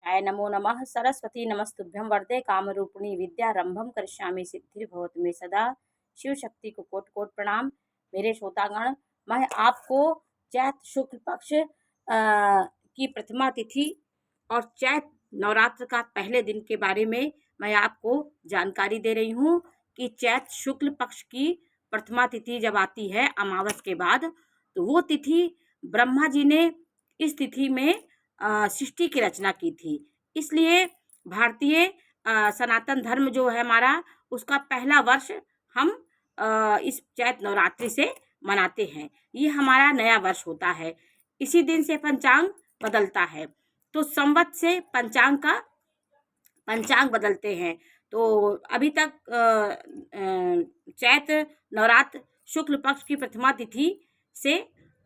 आय नमो नमः सरस्वती नमस्तुभ्यं वरदे कामरूपिणी विद्यारंभम करिष्यामि सिद्धिर्भवतु मे सदा। शिव शक्ति को कोट कोट प्रणाम। मेरे श्रोतागण, मैं आपको चैत शुक्ल पक्ष की प्रथमा तिथि और चैत नवरात्र का पहले दिन के बारे में मैं आपको जानकारी दे रही हूँ कि चैत शुक्ल पक्ष की प्रथमा तिथि जब आती है अमावस के बाद, तो वो तिथि ब्रह्मा जी ने इस तिथि में सृष्टि की रचना की थी। इसलिए भारतीय सनातन धर्म जो है हमारा, उसका पहला वर्ष हम इस चैत नवरात्रि से मनाते हैं। ये हमारा नया वर्ष होता है। इसी दिन से पंचांग बदलता है, तो संवत से पंचांग बदलते हैं। तो अभी तक चैत नवरात्र शुक्ल पक्ष की प्रथमा तिथि से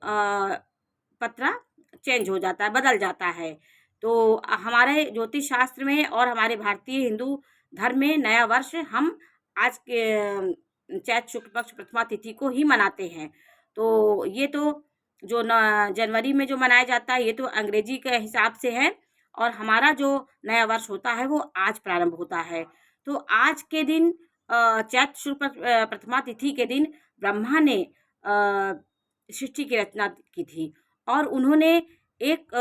पत्रा चेंज हो जाता है, बदल जाता है। तो हमारे ज्योतिष शास्त्र में और हमारे भारतीय हिंदू धर्म में नया वर्ष हम आज के चैत शुक्ल पक्ष प्रथमा तिथि को ही मनाते हैं। तो ये तो जो जनवरी में जो मनाया जाता है, ये तो अंग्रेजी के हिसाब से है, और हमारा जो नया वर्ष होता है वो आज प्रारंभ होता है। तो आज के दिन चैत शुक्ल प्रथमा तिथि के दिन ब्रह्मा ने सृष्टि की रचना की थी, और उन्होंने एक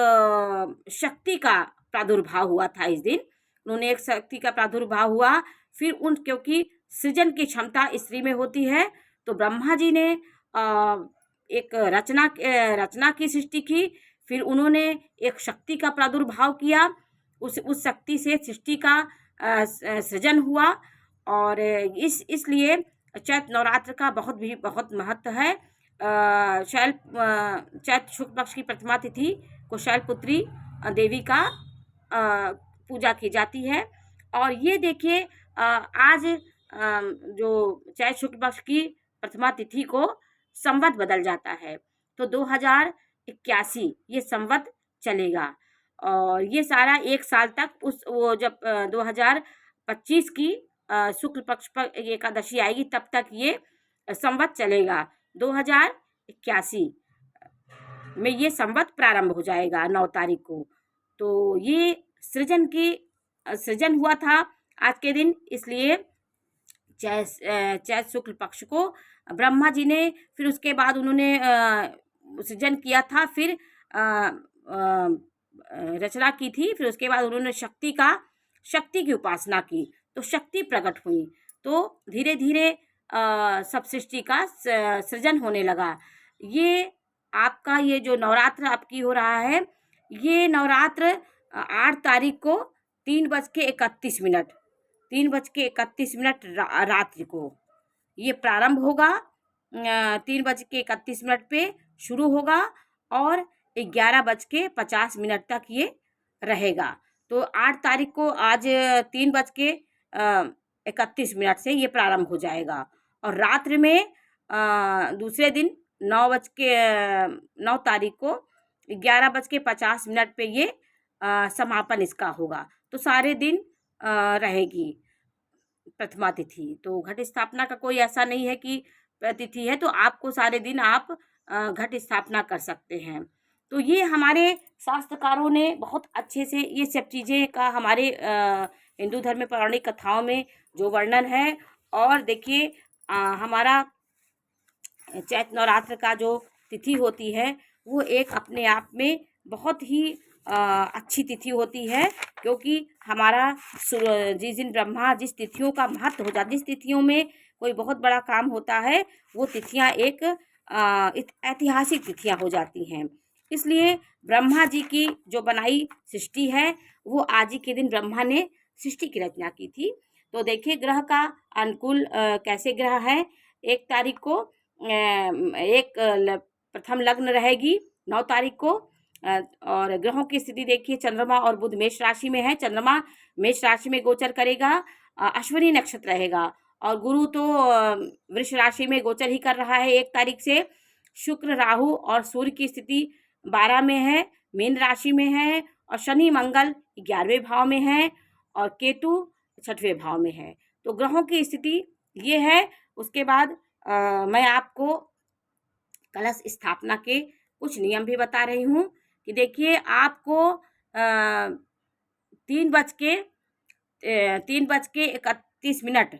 शक्ति का प्रादुर्भाव हुआ था। इस दिन उन्होंने एक शक्ति का प्रादुर्भाव हुआ। फिर क्योंकि सृजन की क्षमता स्त्री में होती है, तो ब्रह्मा जी ने एक रचना की सृष्टि की। फिर उन्होंने एक शक्ति का प्रादुर्भाव किया, उस शक्ति से सृष्टि का सृजन हुआ। और इसलिए चैत नवरात्र का बहुत महत्व है। चैत शुक्ल पक्ष की प्रथमा तिथि को शैलपुत्री देवी का पूजा की जाती है। और ये देखिए, आज जो चैत शुक्ल पक्ष की प्रथमा तिथि को संवत बदल जाता है, तो 2081 ये संवत चलेगा। और ये सारा एक साल तक वो जब 2025 की शुक्ल पक्ष पर एकादशी आएगी, तब तक ये संवत चलेगा। 2081 में ये संवत प्रारंभ हो जाएगा 9 तारीख को। तो ये सृजन हुआ था आज के दिन, इसलिए चैत शुक्ल पक्ष को ब्रह्मा जी ने, फिर उसके बाद उन्होंने सृजन किया था, फिर रचना की थी। फिर उसके बाद उन्होंने शक्ति की उपासना की, तो शक्ति प्रकट हुई। तो धीरे धीरे सब सृष्टि का सृजन होने लगा। ये आपका ये जो नवरात्र आपकी हो रहा है, ये नवरात्र 8 तारीख को 3:31 रात्रि को ये प्रारंभ होगा। 3:31 पे शुरू होगा और 11:50 तक ये रहेगा। तो 8 तारीख को आज 3:31 से ये प्रारंभ हो जाएगा, और रात्रि में दूसरे दिन 9 तारीख को 11:50 पे ये समापन इसका होगा। तो सारे दिन रहेगी प्रथमा तिथि। तो घट स्थापना का कोई ऐसा नहीं है कि तिथि है तो आपको सारे दिन आप घट स्थापना कर सकते हैं। तो ये हमारे शास्त्रकारों ने बहुत अच्छे से ये सब चीज़ें का हमारे हिंदू धर्म में पौराणिक कथाओं में जो वर्णन है। और देखिए, हमारा चैत नवरात्र का जो तिथि होती है वो एक अपने आप में बहुत ही अच्छी तिथि होती है, क्योंकि हमारा जिस दिन ब्रह्मा जिस तिथियों का महत्व हो जाता, जिस तिथियों में कोई बहुत बड़ा काम होता है, वो तिथियां एक ऐतिहासिक तिथियां हो जाती हैं। इसलिए ब्रह्मा जी की जो बनाई सृष्टि है, वो आज ही के दिन ब्रह्मा ने सृष्टि की रचना की थी। तो देखिए ग्रह का अनुकूल कैसे ग्रह है। 1 तारीख को प्रथम लग्न रहेगी 9 तारीख को। और ग्रहों की स्थिति देखिए, चंद्रमा और बुध मेष राशि में है। चंद्रमा मेष राशि में गोचर करेगा, अश्विनी नक्षत्र रहेगा। और गुरु तो वृष राशि में गोचर ही कर रहा है 1 तारीख से। शुक्र, राहु और सूर्य की स्थिति 12 में है, मीन राशि में है। और शनि मंगल 11वें भाव में है, और केतु 6वें भाव में है। तो ग्रहों की स्थिति ये है। उसके बाद मैं आपको कलश स्थापना के कुछ नियम भी बता रही हूँ कि देखिए, आपको 3:31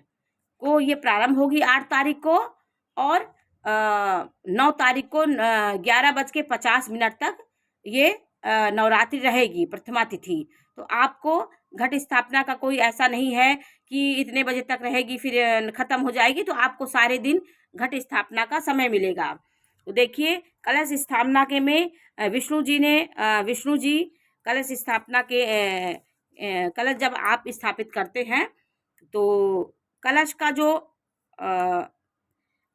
को ये प्रारंभ होगी 8 तारीख को, और 9 तारीख को 11:50 तक ये नवरात्रि रहेगी, प्रथमा तिथि। तो आपको घट स्थापना का कोई ऐसा नहीं है कि इतने बजे तक रहेगी फिर ख़त्म हो जाएगी, तो आपको सारे दिन घट स्थापना का समय मिलेगा। तो देखिए, कलश स्थापना के में विष्णु जी कलश स्थापना के कलश जब आप स्थापित करते हैं तो कलश का जो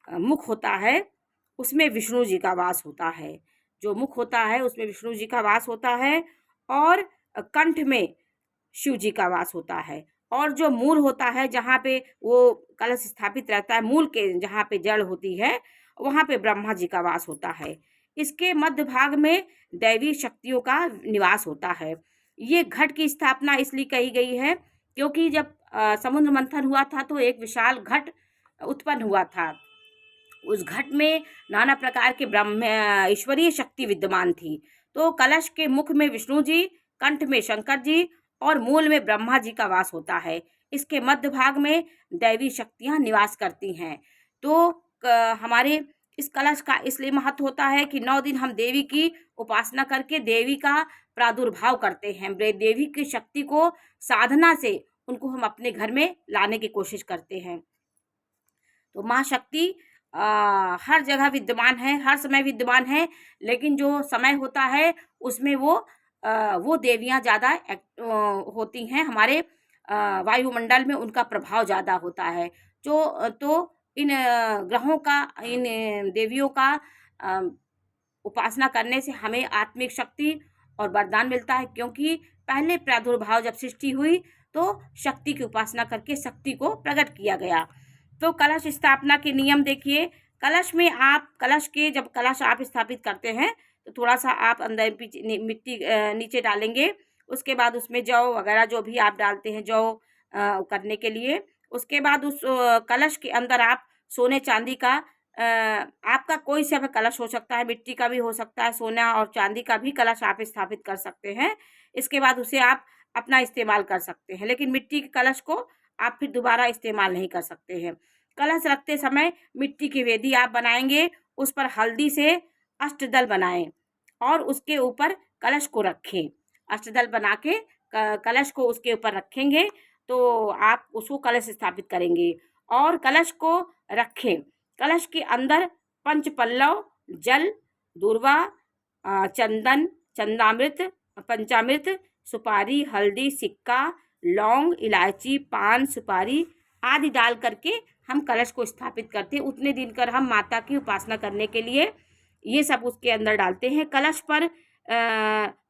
मुख होता है उसमें विष्णु जी का वास होता है। जो मुख होता है उसमें विष्णु जी का वास होता है, और कंठ में शिव जी का वास होता है, और जो मूल होता है जहाँ पे वो कलश स्थापित रहता है, मूल के जहाँ पे जड़ होती है वहाँ पे ब्रह्मा जी का वास होता है। इसके मध्य भाग में दैवी शक्तियों का निवास होता है। ये घट की स्थापना इसलिए कही गई है क्योंकि जब समुद्र मंथन हुआ था तो एक विशाल घट उत्पन्न हुआ था। उस घट में नाना प्रकार के ईश्वरीय शक्ति विद्यमान थी। तो कलश के मुख में विष्णु जी, कंठ में शंकर जी और मूल में ब्रह्मा जी का वास होता है। इसके मध्य भाग में दैवी शक्तियां निवास करती हैं। तो हमारे इस कलश का इसलिए महत्व होता है कि 9 दिन हम देवी की उपासना करके देवी का प्रादुर्भाव करते हैं। देवी की शक्ति को साधना से उनको हम अपने घर में लाने की कोशिश करते हैं। तो माँ शक्ति हर जगह विद्यमान है, हर समय विद्यमान है, लेकिन जो समय होता है उसमें वो देवियाँ ज़्यादा होती हैं। हमारे वायुमंडल में उनका प्रभाव ज़्यादा होता है। तो इन ग्रहों का, इन देवियों का उपासना करने से हमें आत्मिक शक्ति और वरदान मिलता है, क्योंकि पहले प्रादुर्भाव जब सृष्टि हुई तो शक्ति की उपासना करके शक्ति को प्रकट किया गया। तो कलश स्थापना के नियम देखिए। कलश में जब कलश आप स्थापित करते हैं तो थोड़ा सा आप अंदर मिट्टी नीचे डालेंगे। उसके बाद उसमें जौ वगैरह जो भी आप डालते हैं जौ करने के लिए, उसके बाद उस कलश के अंदर आप सोने चांदी का आपका कोई सा भी कलश हो सकता है, मिट्टी का भी हो सकता है, सोना और चांदी का भी कलश आप स्थापित कर सकते हैं। इसके बाद उसे आप अपना इस्तेमाल कर सकते हैं, लेकिन मिट्टी के कलश को आप फिर दोबारा इस्तेमाल नहीं कर सकते हैं। कलश रखते समय मिट्टी की वेदी आप बनाएंगे, उस पर हल्दी से अष्टदल बनाएं और उसके ऊपर कलश को रखें। अष्टदल बना के कलश को उसके ऊपर रखेंगे तो आप उसको कलश स्थापित करेंगे और कलश को रखें। कलश के अंदर पंचपल्लव, जल, दूर्वा, चंदन, चंदामृत, पंचामृत, सुपारी, हल्दी, सिक्का, लौंग, इलायची, पान, सुपारी आदि डाल करके हम कलश को स्थापित करते हैं। उतने दिन कर हम माता की उपासना करने के लिए ये सब उसके अंदर डालते हैं। कलश पर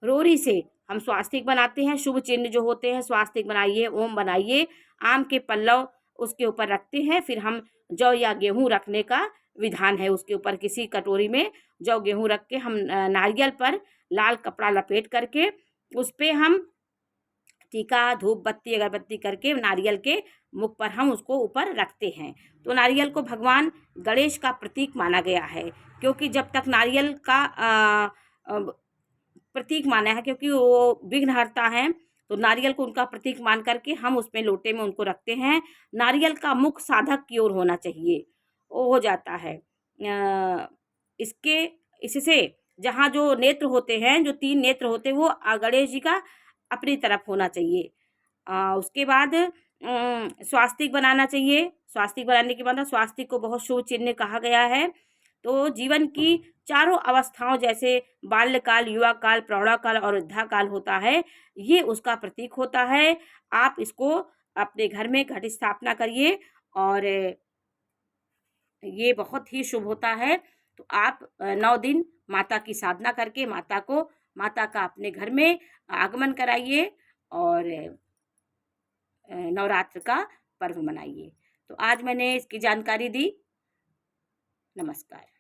रोरी से हम स्वास्तिक बनाते हैं। शुभ चिन्ह जो होते हैं स्वास्तिक बनाइए, ओम बनाइए। आम के पल्लव उसके ऊपर रखते हैं। फिर हम जौ या गेहूँ रखने का विधान है। उसके ऊपर किसी कटोरी में जौ गेहूँ रख के हम नारियल पर लाल कपड़ा लपेट करके उस पर हम टीका, धूप बत्ती, अगरबत्ती करके नारियल के मुख पर हम उसको ऊपर रखते हैं। तो नारियल को भगवान गणेश का प्रतीक माना गया है, क्योंकि जब तक नारियल का प्रतीक माना है, क्योंकि वो विघ्नहर्ता है, तो नारियल को उनका प्रतीक मान करके हम उसमें लोटे में उनको रखते हैं। नारियल का मुख साधक की ओर होना चाहिए, वो हो जाता है। इससे जहाँ जो नेत्र होते हैं, जो 3 नेत्र होते हैं, वो गणेश जी का अपनी तरफ होना चाहिए। उसके बाद स्वास्तिक बनाना चाहिए। स्वास्तिक बनाने के बाद स्वास्तिक को बहुत शुभ चिन्ह कहा गया है। तो जीवन की चारों अवस्थाओं जैसे बाल्यकाल, युवा काल, प्रौढ़ा काल और वृद्धा काल होता है, ये उसका प्रतीक होता है। आप इसको अपने घर में घट स्थापना करिए और ये बहुत ही शुभ होता है। तो आप 9 दिन माता की साधना करके माता का अपने घर में आगमन कराइए और नवरात्र का पर्व मनाइए। तो आज मैंने इसकी जानकारी दी। नमस्कार।